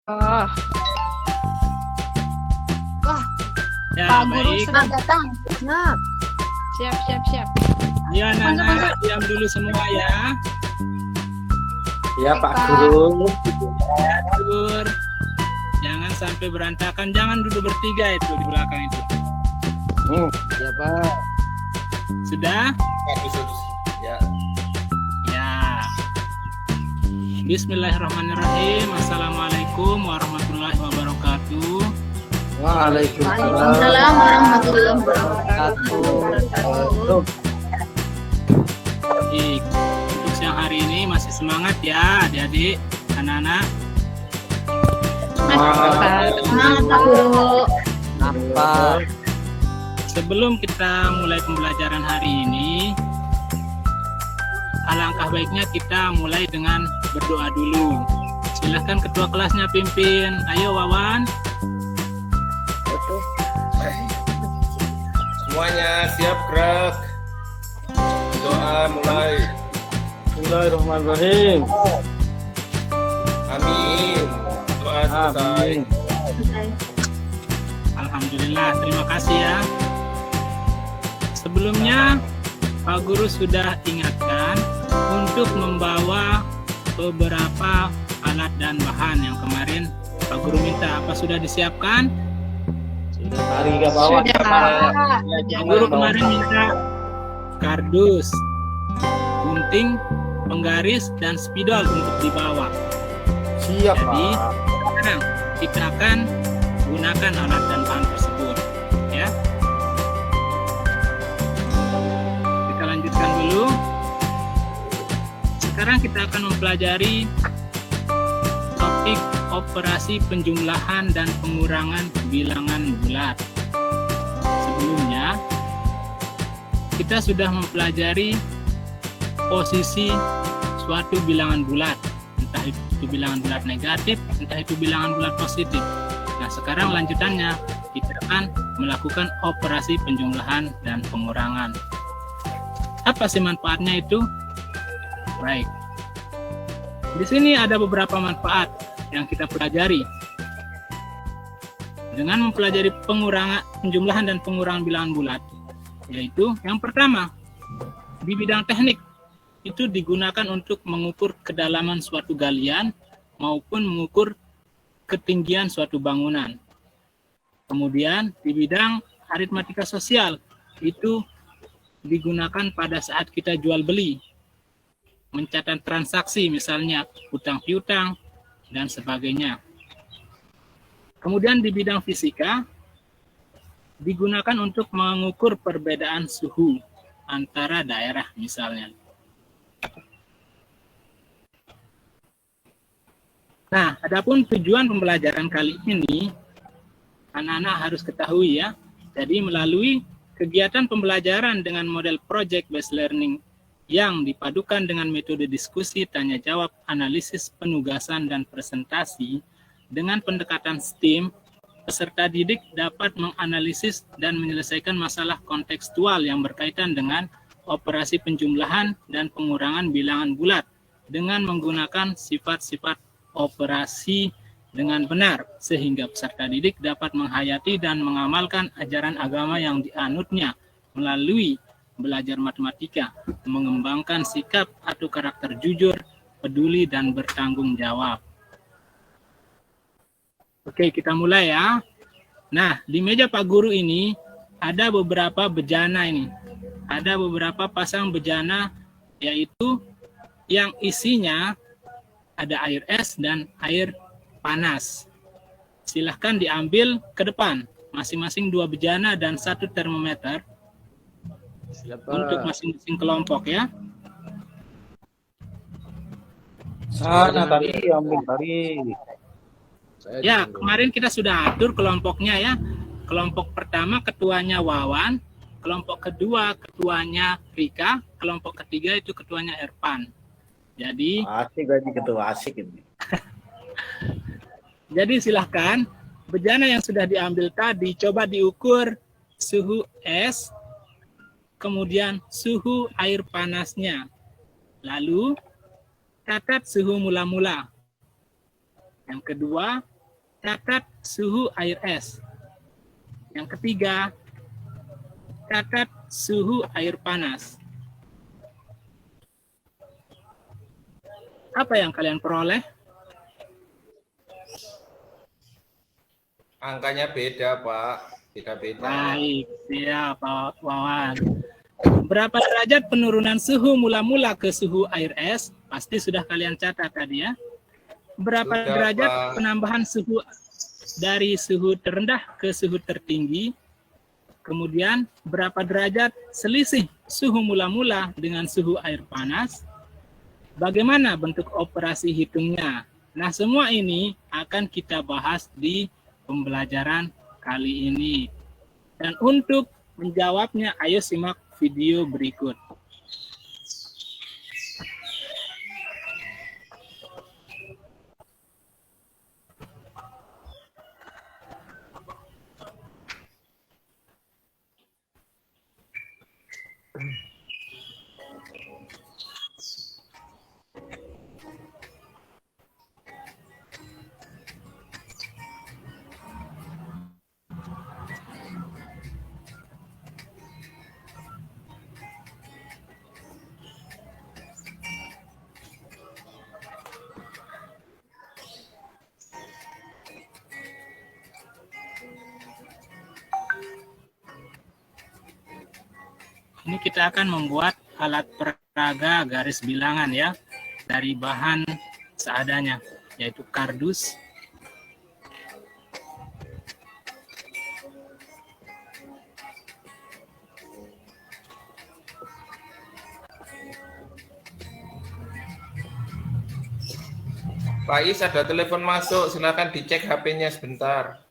Oh, Wah, Ya, Pak Guru baik. sudah datang. Nah, siap. Ya, anak-anak, diam dulu semua ya. Ya Baik, Pak Pak. Guru. Tidur. Jangan sampai berantakan. Jangan duduk bertiga itu di belakang itu. Ya Pak. Sudah? Ya. Ya. Bismillahirrahmanirrahim. Assalamualaikum warahmatullahi wabarakatuh. Waalaikumsalam. Waalaikumsalam warahmatullahi wabarakatuh. Baik. Untuk siang hari ini masih semangat ya adik-adik, anak-anak. Semangat, Pak Guru. Apa? Sebelum kita mulai pembelajaran hari ini, alangkah baiknya kita mulai dengan berdoa dulu. Silahkan ketua kelasnya pimpin. Ayo Wawan. Semuanya siap gerak. Doa mulai. Bismillahirrahmanirrahim. Amin. Doa selesai. Alhamdulillah, terima kasih ya. Sebelumnya Pak Guru sudah ingatkan untuk membawa beberapa alat dan bahan yang kemarin Pak Guru minta. Apa sudah disiapkan? Hari ke bawah. Sudah, Pak. Pak Guru kemarin minta kardus, gunting, penggaris, dan spidol untuk dibawa. Siap Jadi Pak. sekarang kita akan gunakan alat dan bahan tersebut, ya. Kita lanjutkan dulu. Sekarang kita akan mempelajari topik operasi penjumlahan dan pengurangan bilangan bulat. Sebelumnya kita sudah mempelajari posisi suatu bilangan bulat, entah itu bilangan bulat negatif, entah itu bilangan bulat positif. Nah, sekarang lanjutannya kita akan melakukan operasi penjumlahan dan pengurangan. Apa sih manfaatnya itu? Baik. Di sini ada beberapa manfaat yang kita pelajari. Dengan mempelajari penjumlahan dan pengurangan bilangan bulat, yaitu yang pertama, di bidang teknik itu digunakan untuk mengukur kedalaman suatu galian maupun mengukur ketinggian suatu bangunan. Kemudian di bidang aritmatika sosial itu digunakan pada saat kita jual beli, mencatat transaksi misalnya hutang piutang dan sebagainya. Kemudian di bidang fisika digunakan untuk mengukur perbedaan suhu antara daerah misalnya. Nah, adapun tujuan pembelajaran kali ini, anak-anak harus ketahui ya. Jadi melalui kegiatan pembelajaran dengan model project based learning yang dipadukan dengan metode diskusi, tanya jawab, analisis, penugasan, dan presentasi, dengan pendekatan STEAM, peserta didik dapat menganalisis dan menyelesaikan masalah kontekstual yang berkaitan dengan operasi penjumlahan dan pengurangan bilangan bulat dengan menggunakan sifat-sifat operasi dengan benar, sehingga peserta didik dapat menghayati dan mengamalkan ajaran agama yang dianutnya melalui belajar matematika, mengembangkan sikap atau karakter jujur, peduli, dan bertanggung jawab. Oke, kita mulai ya. Nah, di meja Pak Guru ini ada beberapa bejana ini. Ada beberapa pasang bejana, yaitu yang isinya ada air es dan air panas. Silahkan diambil ke depan, masing-masing 2 bejana dan 1 termometer untuk masing-masing kelompok ya. Sana tadi ambil tadi. Ya, kemarin kita sudah atur kelompoknya ya. Kelompok pertama ketuanya Wawan, kelompok kedua ketuanya Rika, kelompok ketiga itu ketuanya Erpan. Jadi Asik lagi ketua asik ini. Jadi silahkan bejana yang sudah diambil tadi coba diukur suhu es, kemudian suhu air panasnya. Lalu catat suhu mula-mula. Yang kedua, catat suhu air es. Yang ketiga, catat suhu air panas. Apa yang kalian peroleh? Angkanya beda, Pak. Beda-beda. Baik, siap Pak Wawan. Berapa derajat penurunan suhu mula-mula ke suhu air es? Pasti sudah kalian catat tadi ya. Berapa Sudah, derajat Pak. penambahan suhu dari suhu terendah ke suhu tertinggi? Kemudian berapa derajat selisih suhu mula-mula dengan suhu air panas? Bagaimana bentuk operasi hitungnya? Nah, semua ini akan kita bahas di pembelajaran kali ini. Dan untuk menjawabnya, ayo simak video berikut. Ini kita akan membuat alat peraga garis bilangan ya, dari bahan seadanya, yaitu kardus. Pak Is, ada telepon masuk, silakan dicek HP-nya sebentar.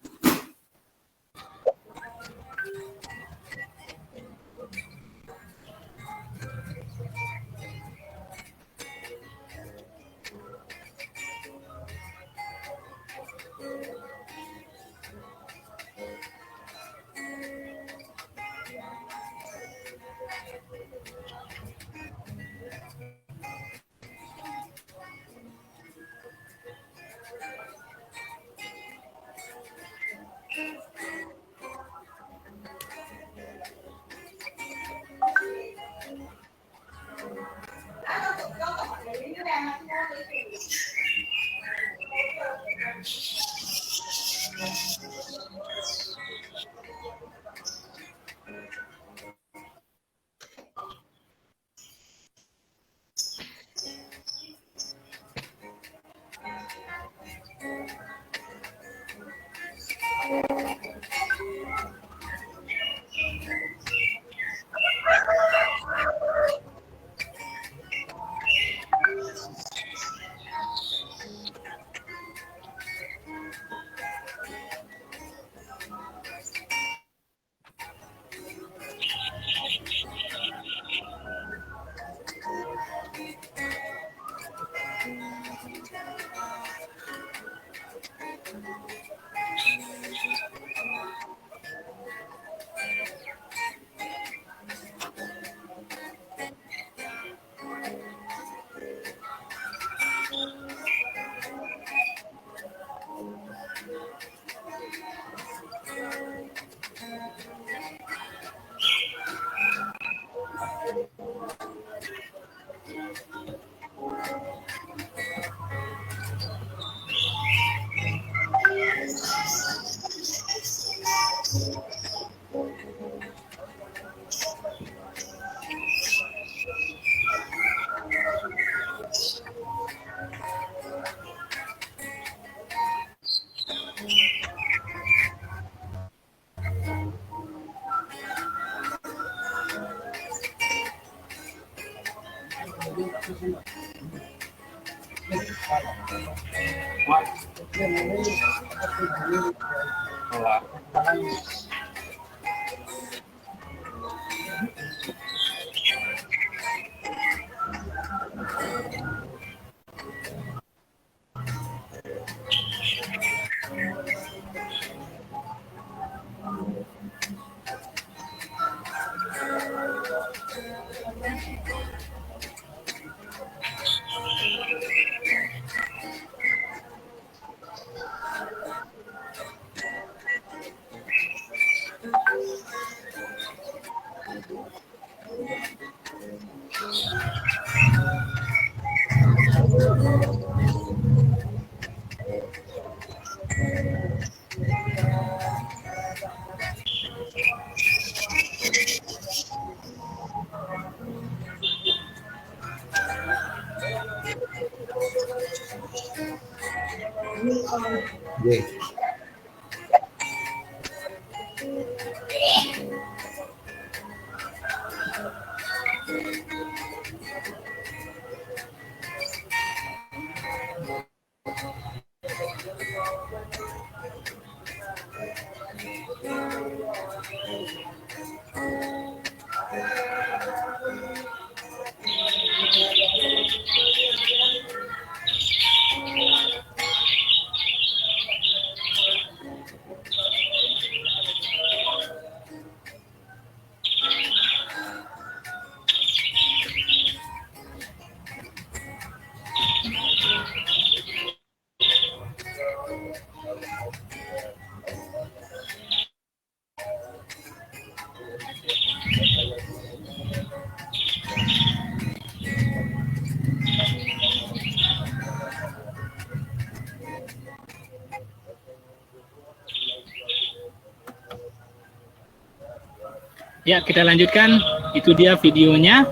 Ya, kita lanjutkan. Itu dia videonya.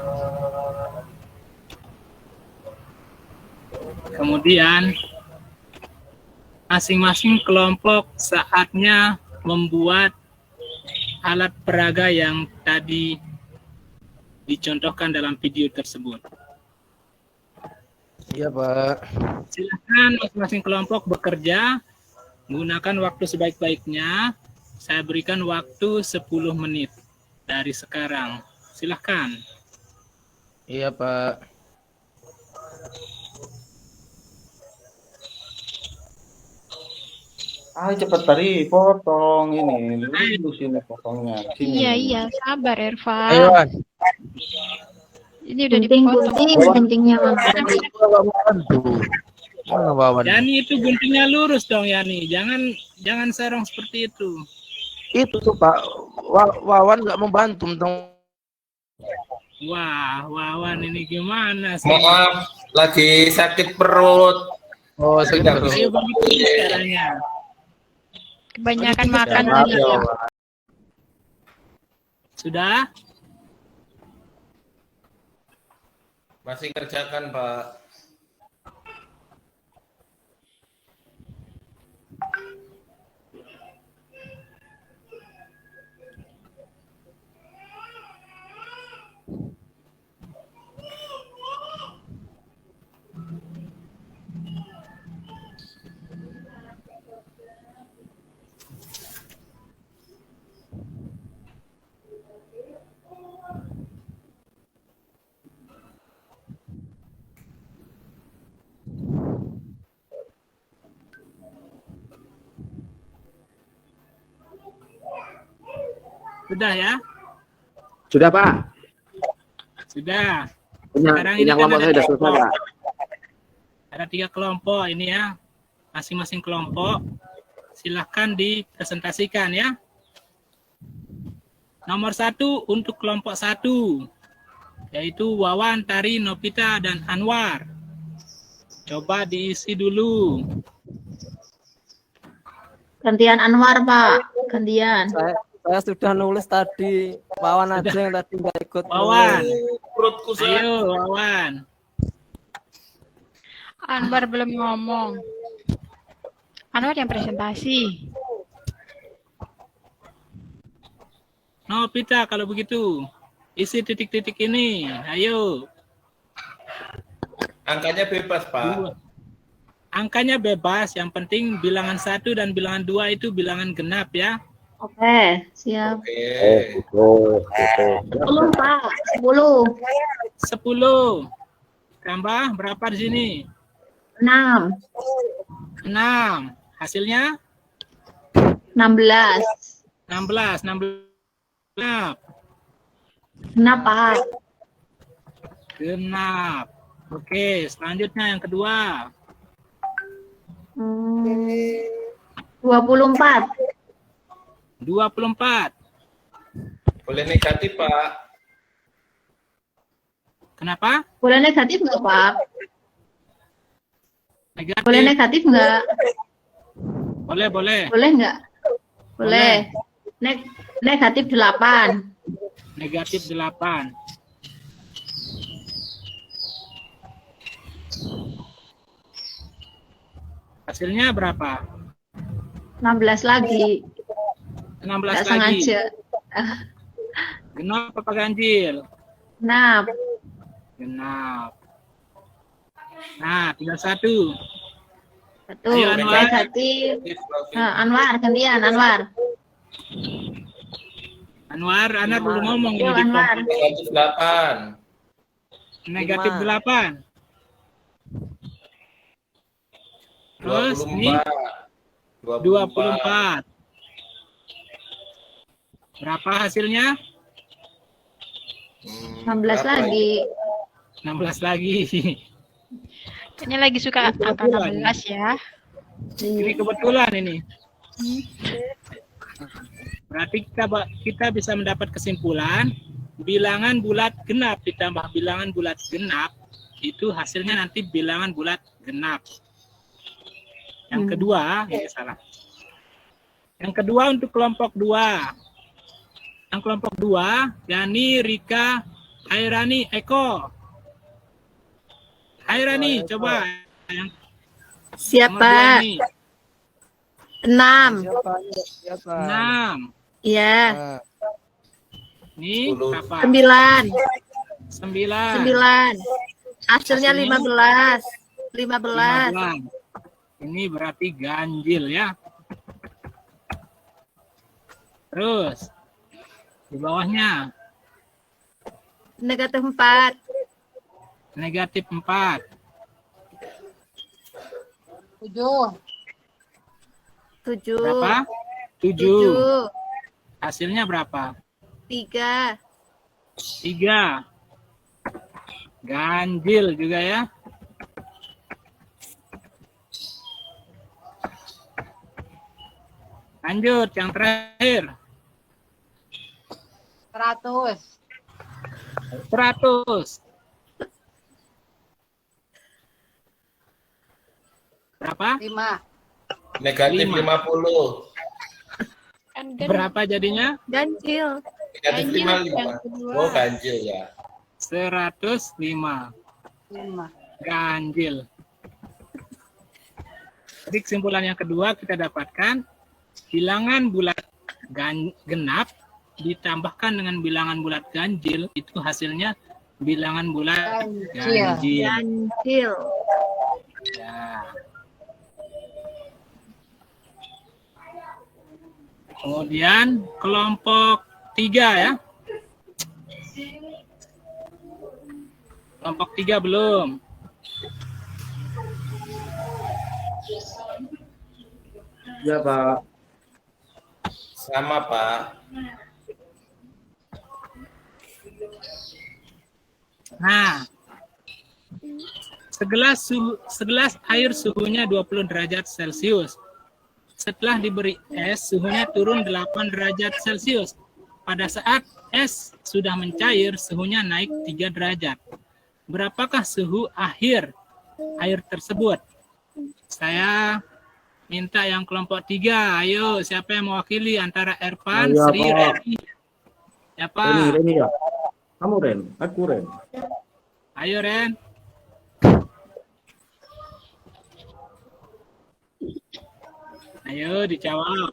Kemudian masing-masing kelompok saatnya membuat alat peraga yang tadi dicontohkan dalam video tersebut. Iya, Pak. Silakan masing-masing kelompok bekerja, gunakan waktu sebaik-baiknya. Saya berikan waktu 10 menit dari sekarang. Silakan. Iya, Pak. Cepet tadi potong ini. Lu sini potongnya. Sini. Iya, sabar Ervan. Ayo, Wan. Ini udah dipotong. Guntingnya Mama. Mana Wawan? Yani, itu guntingnya lurus dong, Yani. Jangan serong seperti itu. Itu tuh, Pak. Wawan nggak membantu tentang. Wah, Wawan ini gimana sih? Maaf, lagi sakit perut. Oh, saya Tidak terus. Ayo begitu caranya. Kebanyakan makan Maaf tadi. ya, Wawan. Sudah? Masih kerjakan, Pak. Sudah ya? Sudah, Pak. Sudah. Yang Sekarang ini kan kelompok ada saya sudah tiga selesai, Pak. Ada 3 kelompok ini ya. Masing-masing kelompok silahkan dipresentasikan ya. Nomor 1 untuk kelompok 1, yaitu Wawan, Tari, Nopita, dan Anwar. Coba diisi dulu. Gantian Anwar, Pak. Gantian. Saya sudah nulis tadi, Wawan aja yang tadi nggak ikut. Wawan, Perutku sakit. ayo Wawan. Anwar belum ngomong. Anwar yang presentasi. Nopita, kalau begitu isi titik-titik ini. Ayo. Angkanya bebas, Pak. Angkanya bebas, yang penting bilangan 1 dan bilangan 2 itu bilangan genap ya. Oke, siap. Oke. 10, Pak. 10. 10. Tambah berapa di sini? 6. 6. Hasilnya 16. 16. 16. Genap, Pak. Genap. Oke, selanjutnya yang kedua. 24. 24. Boleh negatif, Pak. Kenapa? Boleh negatif nggak, Pak? Negatif. Boleh negatif nggak? Boleh, boleh. Boleh nggak? Boleh. Negatif 8. Negatif 8. Hasilnya berapa? 16 lagi. 16 Nggak lagi. sengaja. Genap apa ganjil? Nah, Genap. Nah, tinggal satu. satu. Ayo, Anwar. Negatif. Anwar, gantian Anwar. Anwar belum ngomong Ayo, ini di Anwar. kelompok. Negatif 8. Negatif 5. 8. Terus ini 24. Berapa hasilnya? 16 lagi. 16 lagi. Kayaknya lagi suka angka 16 ya. Ini kebetulan ini. Berarti kita bisa mendapat kesimpulan bilangan bulat genap ditambah bilangan bulat genap itu hasilnya nanti bilangan bulat genap. Yang kedua, ini salah. Yang kedua untuk kelompok 2. Yang kelompok 2, Yani, Rika, Hairani, Eko. Hairani, coba. Yang nomor 2 Siapa? ini. 6. Siapa? 6. Iya. Nah, Ini 10. berapa? 9. 9. 9. Hasilnya Hasilnya? 15. 15. 15. Ini berarti ganjil ya. Terus di bawahnya Negatif 4. negatif 4. 7. Berapa? 7. 7. Hasilnya berapa? 3. 3. Ganjil juga ya. Lanjut yang terakhir. 100. 100. Berapa? 5. Negatif 5. 50. Kan Berapa jadinya? Ganjil. Negatif Ganjil, 55. yang kedua. Oh, ganjil ya. 105. 5. Ganjil. Jadi kesimpulan yang kedua kita dapatkan bilangan bulat genap ditambahkan dengan bilangan bulat ganjil itu hasilnya bilangan bulat ganjil. Ganjil. Ya. Kemudian kelompok 3 ya. Kelompok 3 belum. Ya, Pak. Sama, Pak. Nah, segelas air suhunya 20 derajat Celcius. Setelah diberi es, suhunya turun 8 derajat Celcius. Pada saat es sudah mencair, suhunya naik 3 derajat. Berapakah suhu akhir air tersebut? Saya minta yang kelompok 3. Ayo, siapa yang mewakili antara Ervan, Ayo, Sri, Pak. Reni? Siapa? Reni ya. Kamu Ren, aku Ren. Ayo, Ren. Ayo, dijawab.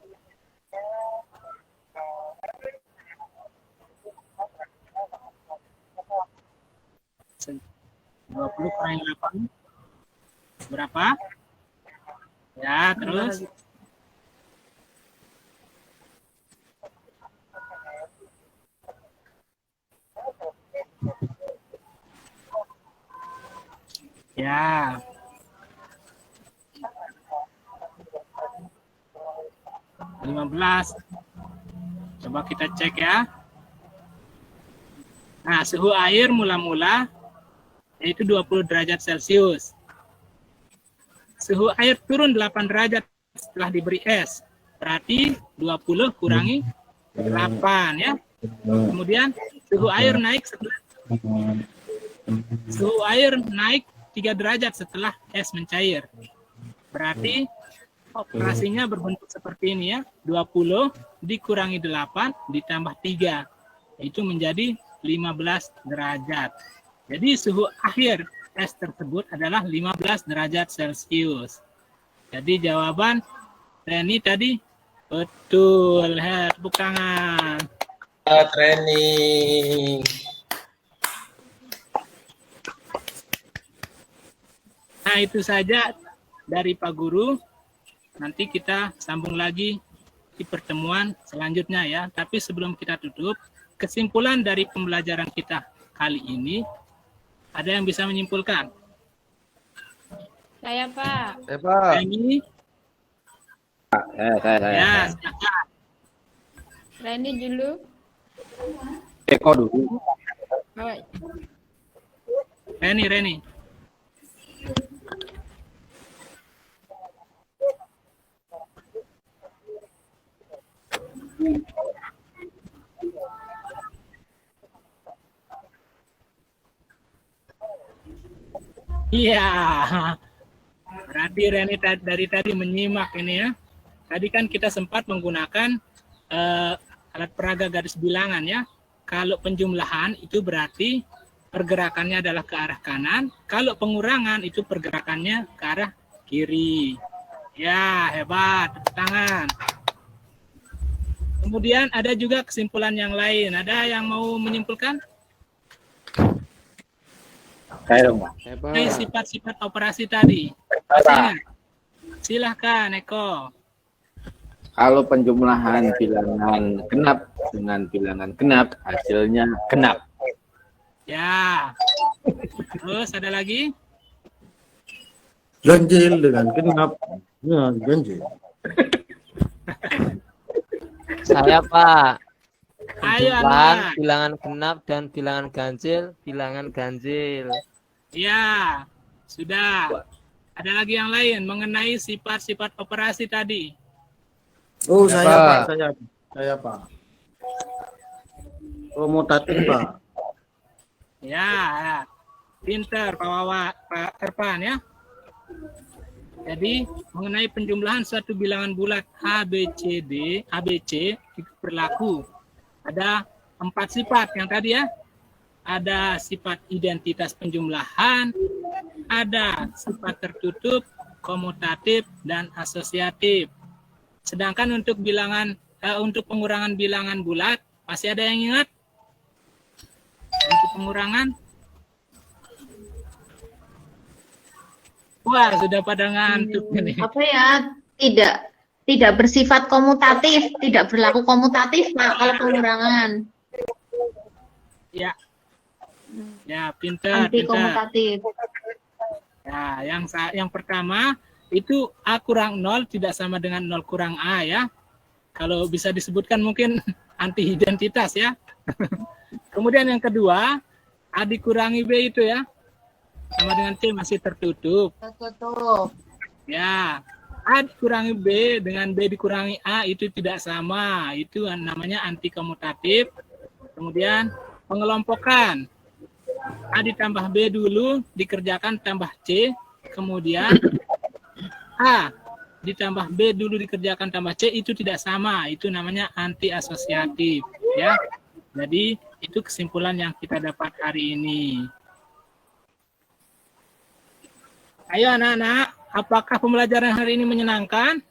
Se- 20 kurang 8. Berapa? Ya, terus. Ya. (15). Coba kita cek ya. Nah, suhu air mula-mula yaitu 20 derajat Celcius. Suhu air turun 8 derajat setelah diberi es. Berarti 20 kurangi 8 ya. Kemudian suhu air naik 3 derajat setelah es mencair. Berarti operasinya berbentuk seperti ini ya. 20 dikurangi 8 ditambah 3. Itu menjadi 15 derajat. Jadi suhu akhir es tersebut adalah 15 derajat Celcius. Jadi jawaban Reni tadi? Betul. Tepuk tangan. Training. Nah, itu saja dari Pak Guru. Nanti kita sambung lagi di pertemuan selanjutnya ya. Tapi sebelum kita tutup, kesimpulan dari pembelajaran kita kali ini, ada yang bisa menyimpulkan? Saya, Pak. Pak. Reni? Saya. Ya, silakan. Reni dulu. Eko dulu. Oh, Reni. Iya, berarti Reni dari tadi menyimak ini ya. Tadi kan kita sempat menggunakan alat peraga garis bilangan ya. Kalau penjumlahan itu berarti pergerakannya adalah ke arah kanan. Kalau pengurangan itu pergerakannya ke arah kiri. Ya, hebat, tepuk tangan. Kemudian ada juga kesimpulan yang lain. Ada yang mau menyimpulkan? Saya dong, Pak. Ini sifat-sifat operasi tadi. Masih ingat? Silahkan, Eko. Kalau penjumlahan bilangan genap dengan bilangan genap, hasilnya genap. Ya. Terus ada lagi? Ganjil dengan genap. Ya, ganjil. Saya, Pak. Ayo, Penjumlahan anak. bilangan genap dan bilangan ganjil, bilangan ganjil. Ya, sudah. Ada lagi yang lain mengenai sifat-sifat operasi tadi. Oh, Ya, saya, Pak. Pak. Saya, Pak. Komutatif, Pak. Ya, pinter Pak Erpan ya. Jadi mengenai penjumlahan suatu bilangan bulat ABC itu berlaku. Ada 4 sifat yang tadi ya. Ada sifat identitas penjumlahan, ada sifat tertutup, komutatif, dan asosiatif. Sedangkan untuk untuk pengurangan bilangan bulat, masih ada yang ingat? Untuk pengurangan? Wah, sudah pada ngantuk ini. Apa ya? Tidak bersifat komutatif, tidak berlaku komutatif, Pak, kalau pengurangan. Ya. Ya, pintar. Anti komutatif. Ya, yang pertama itu A kurang 0 tidak sama dengan 0 kurang A ya. Kalau bisa disebutkan mungkin anti identitas ya. Kemudian yang kedua, A dikurangi B itu ya. Sama dengan C masih tertutup. Tertutup. Ya. A dikurangi B dengan B dikurangi A itu tidak sama. Itu namanya anti komutatif. Kemudian pengelompokan. A ditambah B dulu dikerjakan tambah C, kemudian A ditambah B dulu dikerjakan tambah C itu tidak sama, itu namanya anti asosiatif ya. Jadi itu kesimpulan yang kita dapat hari ini. Ayo anak-anak, apakah pembelajaran hari ini menyenangkan?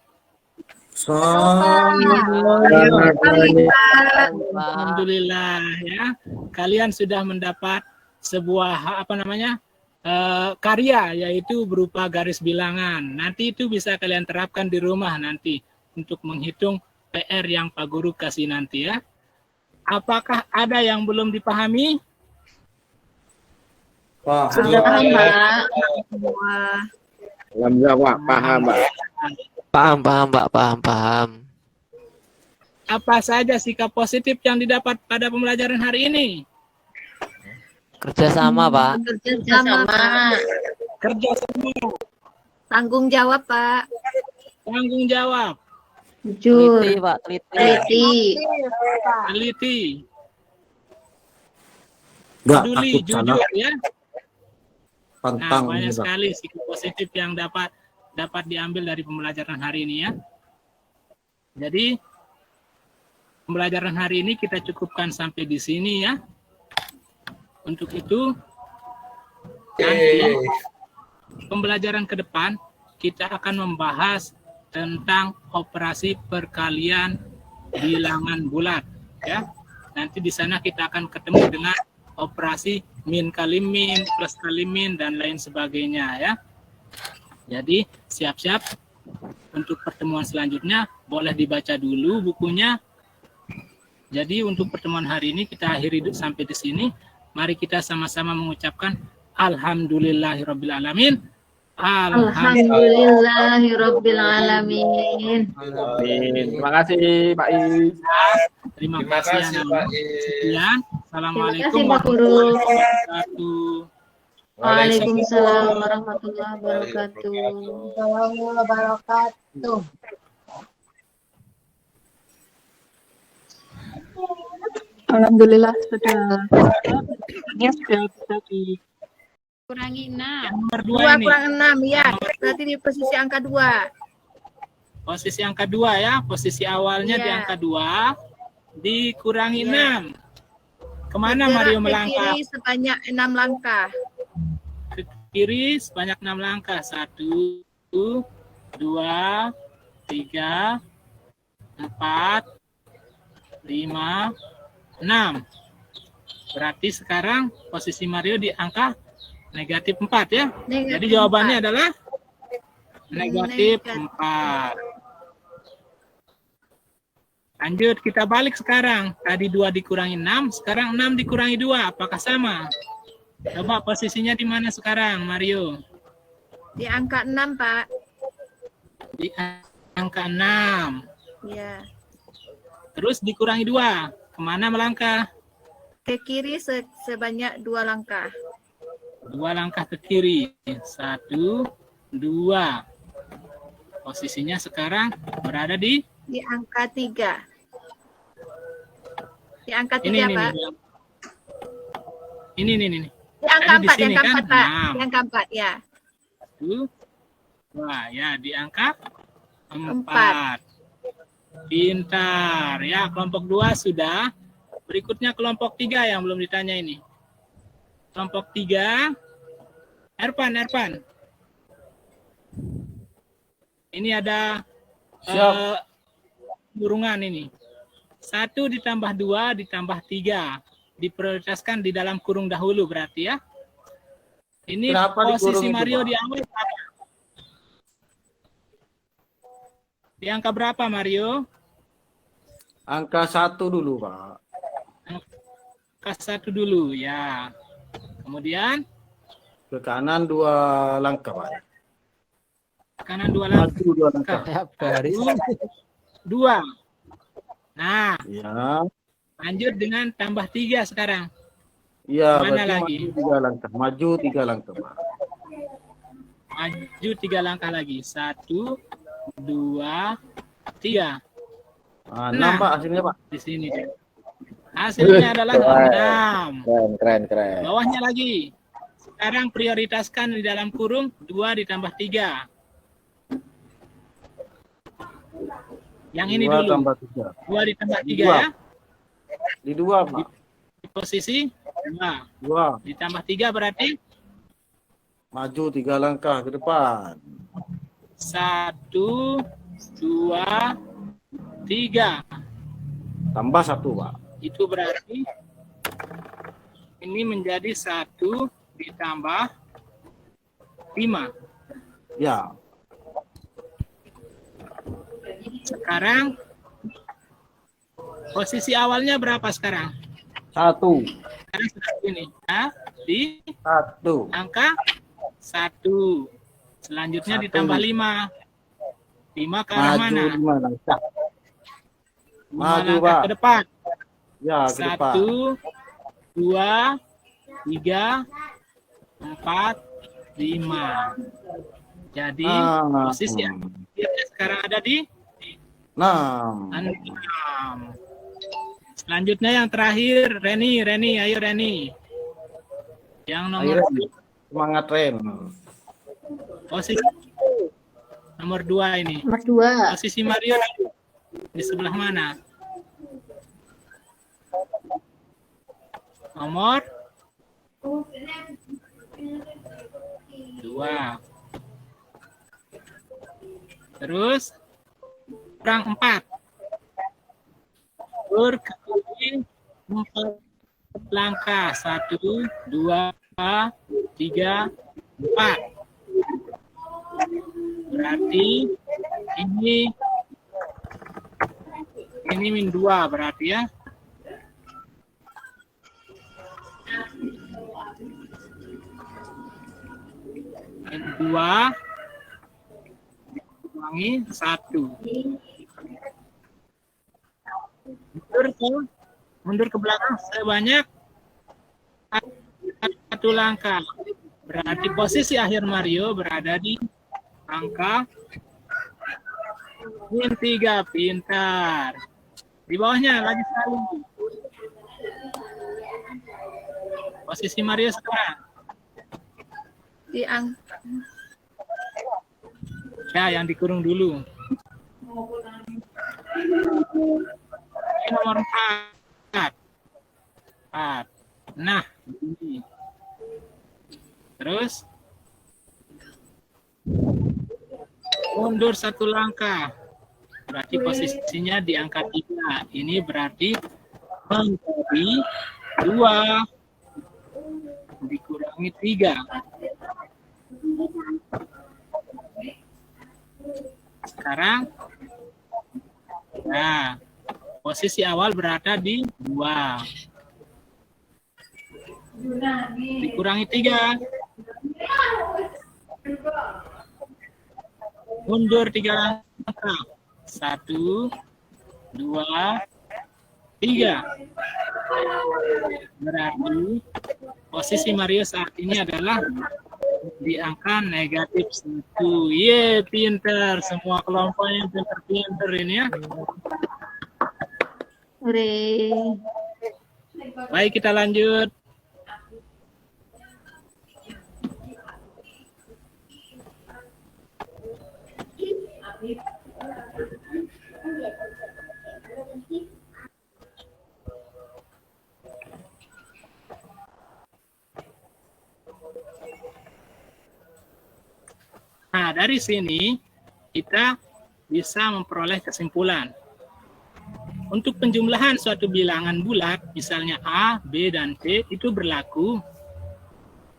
Alhamdulillah ya. Kalian sudah mendapat sebuah karya, yaitu berupa garis bilangan. Nanti itu bisa kalian terapkan di rumah nanti untuk menghitung PR yang Pak Guru kasih nanti ya. Apakah ada yang belum dipahami? Pak. Sudah paham, Pak. Alhamdulillah, Pak. Paham, Pak. Paham, Pak. Paham. Apa saja sikap positif yang didapat pada pembelajaran hari ini? Kerjasama, Pak. Kerjasama, Pak. Kerjasama, Tanggung jawab, Pak. tanggung jawab, Jujur. Teliti, Pak. Teliti. teliti, Enggak peduli, takut salah jujur ya. Nah, pantang banyak ini, Pak. sekali sikap positif yang dapat diambil dari pembelajaran hari ini ya. Jadi pembelajaran hari ini kita cukupkan sampai di sini ya. Untuk itu nanti pembelajaran ke depan kita akan membahas tentang operasi perkalian bilangan bulat ya. Nanti di sana kita akan ketemu dengan operasi min kali min, plus kali min, dan lain sebagainya ya. Jadi siap-siap untuk pertemuan selanjutnya, boleh dibaca dulu bukunya. Jadi untuk pertemuan hari ini kita akhiri sampai di sini. Mari kita sama-sama mengucapkan alhamdulillahirabbil alamin. Alhamdulillahirabbil alamin. Terima kasih Pak Is. Terima Terima kasih kasih, anak-anak. Pak Is. Sekian. Assalamualaikum Terima kasih, Pak Guru. warahmatullahi wabarakatuh. Waalaikumsalam warahmatullahi wabarakatuh. Warahmatullahi wabarakatuh. Alhamdulillah sudah. Ini sudah bisa Kurangi 6. nomor 2 2 ini. kurang 6 ya. Berarti di posisi angka 2. Posisi angka 2 ya. Posisi awalnya di Iya. angka 2 dikurangi 6. Kemana Bergerak Mario ke melangkah? kiri sebanyak 6 langkah. Ke kiri sebanyak 6 langkah. 1, 2, 3, 4, 5, 6. Berarti sekarang posisi Mario di angka negatif 4 ya. Negatif Jadi jawabannya 4. adalah negatif Negatif. 4. Lanjut, kita balik sekarang. Tadi 2 dikurangi 6, sekarang 6 dikurangi 2. Apakah sama? Coba posisinya di mana sekarang, Mario? Di angka 6, Pak. Di angka 6. Ya. Terus dikurangi 2. Kemana melangkah? Ke kiri sebanyak 2 langkah. 2 langkah ke kiri. 1, 2. Posisinya sekarang berada di Di angka 3. Di angka 3, ini, Pak. Ini. Di angka Tadi di 4, di sini angka kan? 4, Pak. Nah. Di angka 4, ya. 1, 2. Ya, di angka 4. 4. Pintar. Ya, kelompok 2 sudah. Berikutnya kelompok 3 yang belum ditanya ini. Kelompok 3. Erpan. Ini ada kurungan ini. 1 ditambah 2 ditambah 3. Diprioritaskan di dalam kurung dahulu berarti ya. Ini Kenapa posisi dikurung itu, Mario Pak? di awal berapa? Di angka berapa Mario? Angka 1 dulu, Pak. Angka 1 dulu ya. Kemudian Ke kanan 2 langkah, Pak. kanan 2 langkah. Maju 2 langkah. Kayak baris. 2. Nah, Ya. lanjut dengan tambah 3 sekarang. Iya, Mana berarti lagi? maju 3 langkah. Maju 3 langkah, Pak. Maju 3 langkah lagi. 1, 2, 3. Ah, Nah. 6, Pak, hasilnya, Pak. Di sini. Hasilnya adalah 6. Keren. Bawahnya lagi. Sekarang prioritaskan di dalam kurung 2 ditambah 3. Yang ini 2 dulu. tambah 3. 2 ditambah 3 Dua. ya. Di 2, Pak. Di posisi 2. 2. Ditambah 3 berarti Maju 3 langkah ke depan. 1, 2, 3. Tambah 1, Pak. Itu berarti ini menjadi 1 ditambah 5. Ya. Sekarang posisi awalnya berapa sekarang? 1. Sekarang sudah ini ya, di 1. angka 1. Selanjutnya 1. ditambah 5. 5 ke arah Maju mana? 5 langkah. 5 Maju, langkah Pak. ke depan. Ya, ke depan. 1, 2, 3, 4, 5. Jadi posisi akhirnya sekarang ada di 6. 6. Selanjutnya yang terakhir, Reni, ayo Reni. Yang nomor Ayo, semangat, Ren. posisi nomor 2 ini. Nomor 2. Posisi Mario di sebelah mana? Nomor 2. Terus kurang 4. Berkali 4 langkah. 1, 2, 3, 4. Berarti ini min 2 berarti ya. Min 2 dikurangi 1. Mundur ke belakang sebanyak 1 langkah. Berarti posisi akhir Mario berada di angka min 3. Pintar. Di bawahnya lagi sekali. Posisi Mario sekarang. Di angka. Ya, yang dikurung dulu. Ini nomor 4. Nah, ini. Terus mundur 1 langkah. Berarti posisinya di angka 3. Ini berarti menjadi 2 dikurangi 3. Sekarang, nah, posisi awal berada di 2. Dikurangi 3. Mundur 3 langkah. 1, 2, 3. Berarti posisi Mario saat ini adalah di angka negatif 1. Ye, pinter. Semua kelompoknya pinter-pinter ini ya. Hore. Baik, kita lanjut. Nah, dari sini kita bisa memperoleh kesimpulan. Untuk penjumlahan suatu bilangan bulat, misalnya A, B, dan C, itu berlaku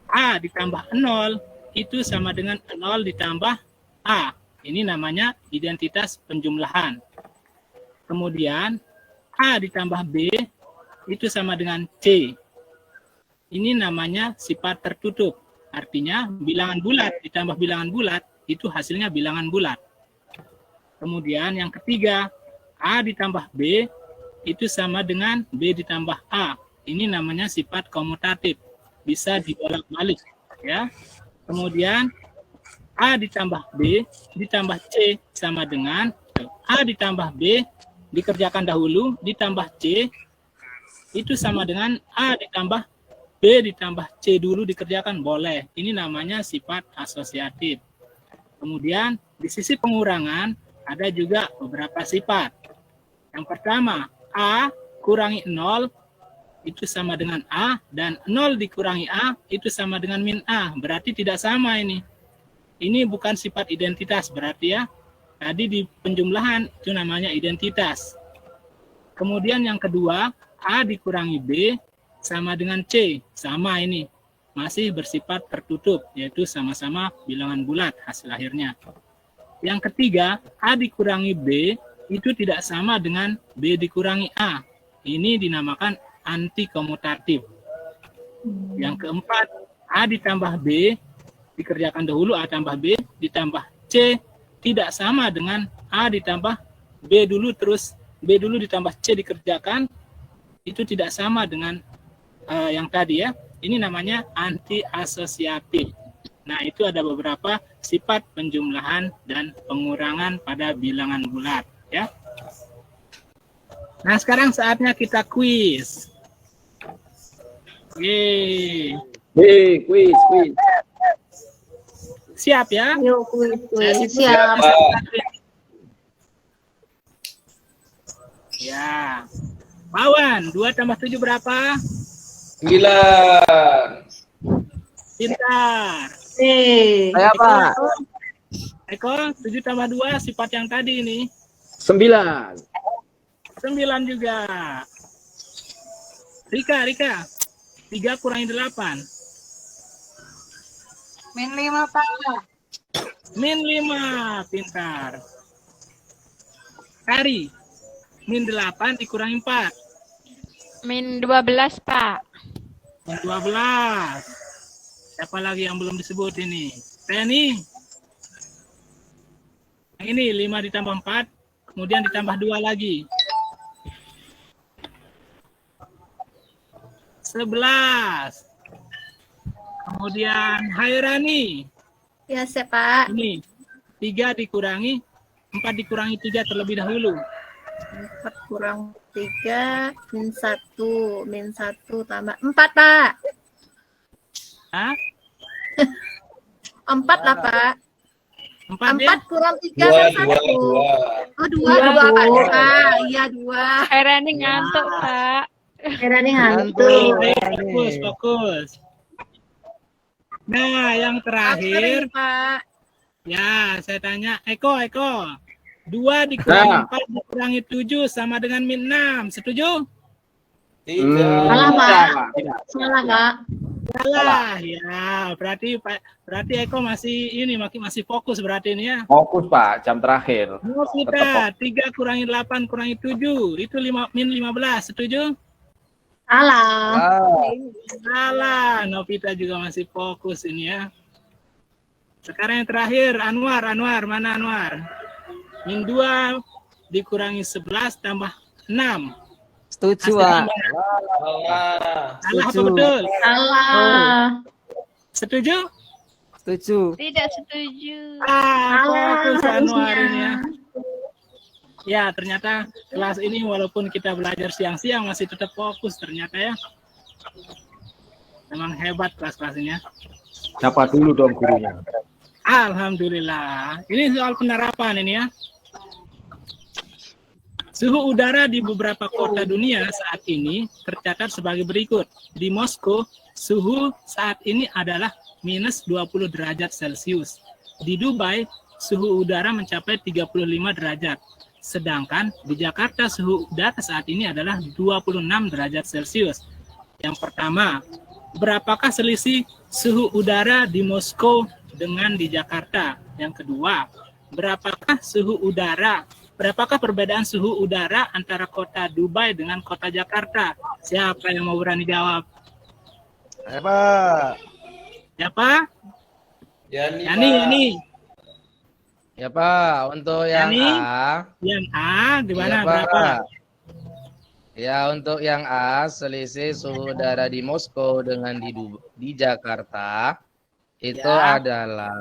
A ditambah 0, itu sama dengan 0 ditambah A. Ini namanya identitas penjumlahan. Kemudian A ditambah B, itu sama dengan C. Ini namanya sifat tertutup. Artinya bilangan bulat ditambah bilangan bulat itu hasilnya bilangan bulat. Kemudian yang ketiga, A ditambah B itu sama dengan B ditambah A. Ini namanya sifat komutatif. Bisa dibolak-balik ya. Kemudian A ditambah B ditambah C sama dengan A ditambah B dikerjakan dahulu ditambah C itu sama dengan A ditambah B ditambah C dulu dikerjakan, boleh. Ini namanya sifat asosiatif. Kemudian di sisi pengurangan ada juga beberapa sifat. Yang pertama, A kurangi 0 itu sama dengan A, dan 0 dikurangi A itu sama dengan min A. Berarti tidak sama ini. Ini bukan sifat identitas berarti ya. Tadi di penjumlahan itu namanya identitas. Kemudian yang kedua, A dikurangi B sama dengan C, sama ini. Masih bersifat tertutup, yaitu sama-sama bilangan bulat hasil akhirnya. Yang ketiga, A dikurangi B itu tidak sama dengan B dikurangi A. Ini dinamakan anti-komutatif. Yang keempat, A ditambah B, dikerjakan dahulu A tambah B, ditambah C, tidak sama dengan A ditambah B dulu, terus B dulu ditambah C dikerjakan, itu tidak sama dengan yang tadi ya. Ini namanya anti-asosiatif. Nah, itu ada beberapa sifat penjumlahan dan pengurangan pada bilangan bulat ya. Nah, sekarang saatnya kita kuis. Yeay. Kuis. Siap ya? Yuk, kuis. Siap. Ya. Pawan, 2 tambah 7 berapa? 9. Pintar. Saya Pak. Eko, 7 tambah 2 sifat yang tadi ini. 9. 9 juga. Rika. 3 kurangi 8. -5 Pak. -5, pintar. Kari, -8 dikurangi 4. -12, Pak. -12. Siapa lagi yang belum disebut ini? Penny. Yang ini 5 ditambah 4, kemudian ditambah 2 lagi. 11. Kemudian Hairani. Ya, saya Pak. Ini 3 dikurangi 4 dikurangi 3 terlebih dahulu. 4 kurang 3, -1 tambah 4, Pak. Hah? 4 lah, Pak. 4 ya? 4 kurang 3 Dua, kan 1. dua. Oh, 2 Pak. Iya, 2. Hairani ngantuk, Pak. Kira nih ngantuk. Fokus. Nah, yang terakhir, Pak. ya saya tanya, Eko. 2 dikurangi 4 dikurangi 7 sama dengan -6. Setuju? Tidak. Salah, Pak. Tidak. Salah, Pak. Salah. Ya, berarti Eko masih fokus berarti ini ya. Fokus, Pak. Jam terakhir. Kita 3 kurangi 8 kurangi 7 itu -15. Setuju? Salah. Salah. Novita juga masih fokus ini ya. Sekarang yang terakhir, Anwar. Mana Anwar? -2 dikurangi 11 tambah 6. Setuju, Hasilnya Pak. Salah. salah apa Setuju. betul? Salah. Setuju? Setuju. Tidak setuju. Fokus Anwar harusnya. ini ya. Ya, ternyata kelas ini walaupun kita belajar siang-siang masih tetap fokus ternyata ya. Memang hebat kelas-kelas ini ya. Siapa dulu dong gurunya? Alhamdulillah. Ini soal penerapan ini ya. Suhu udara di beberapa kota dunia saat ini tercatat sebagai berikut. Di Moskow, suhu saat ini adalah -20 derajat Celcius. Di Dubai, suhu udara mencapai 35 derajat. Sedangkan di Jakarta, suhu udara saat ini adalah 26 derajat Celcius. Yang pertama, berapakah selisih suhu udara di Moskow dengan di Jakarta? Yang kedua, berapakah perbedaan suhu udara antara kota Dubai dengan kota Jakarta? Siapa yang mau berani jawab? Siapa? Yani. Ya Pak, untuk yang Yani? A. Yang A gimana? Ya, Pak. Berapa? Ya, untuk yang A, selisih suhu udara di Moskow dengan di Jakarta itu Ya. adalah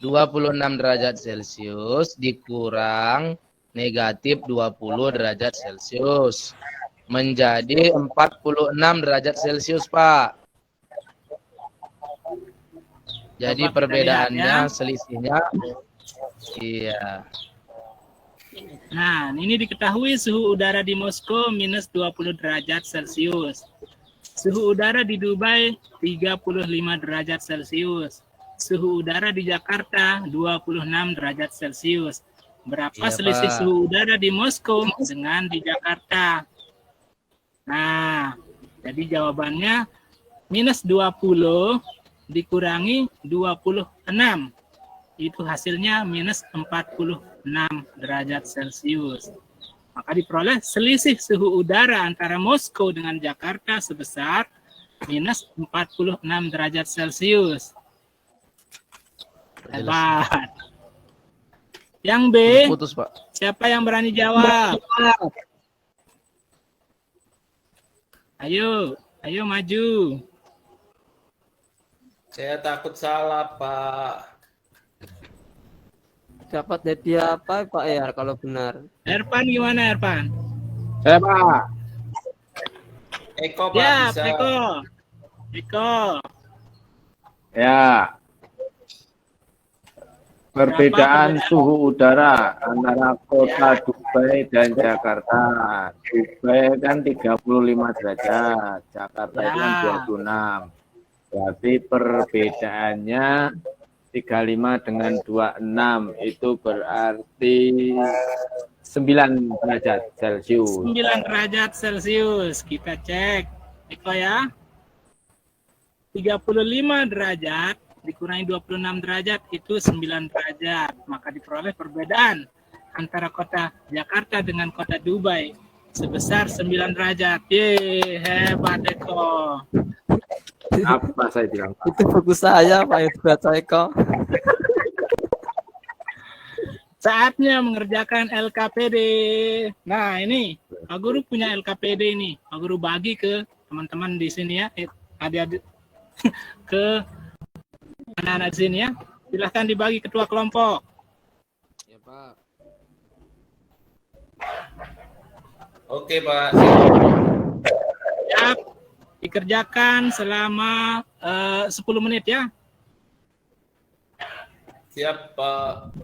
26 derajat Celcius dikurang negatif 20 derajat Celcius. Menjadi 46 derajat Celcius, Pak. Jadi Coba kita perbedaannya, lihat ya. selisihnya, iya. Nah, ini diketahui suhu udara di Moskow -20 derajat Celcius. Suhu udara di Dubai 35 derajat Celcius. Suhu udara di Jakarta 26 derajat Celcius. Berapa Iya, selisih Pak. suhu udara di Moskow dengan di Jakarta? Nah, jadi jawabannya -20 dikurangi 26. Itu hasilnya -46 derajat Celcius. Maka diperoleh selisih suhu udara antara Moskow dengan Jakarta sebesar -46 derajat Celcius. Hebat. Yang B, Putus, Pak. siapa yang berani jawab? Ayo maju. Saya takut salah, Pak. Dapat jadi apa, Pak ya, kalau benar? Erpan gimana, Erpan? Saya Pak. Eko, Pak, Ya, bisa. Eko. Ya. Perbedaan suhu udara antara kota Dubai dan Jakarta. Dubai kan 35 derajat, Jakarta itu kan Ya. 26. Berarti perbedaannya 35 dengan 26 itu berarti 9 derajat Celcius. 9 derajat Celcius. Kita cek. Eko ya. 35 derajat dikurangi 26 derajat itu 9 derajat. Maka diperoleh perbedaan antara kota Jakarta dengan kota Dubai sebesar 9 derajat. Yeay, hebat Eko. Apa saya bilang? Itu buku saya Pak yang dibaca Eko. Saatnya mengerjakan LKPD. Nah, ini Pak Guru punya LKPD ini. Pak Guru bagi ke teman-teman di sini ya, adik-adik ke anak-anak di sini ya. Silahkan dibagi ketua kelompok. Ya, Pak. Oke, Pak. Siap. Dikerjakan selama 10 menit ya. Siap, Pak.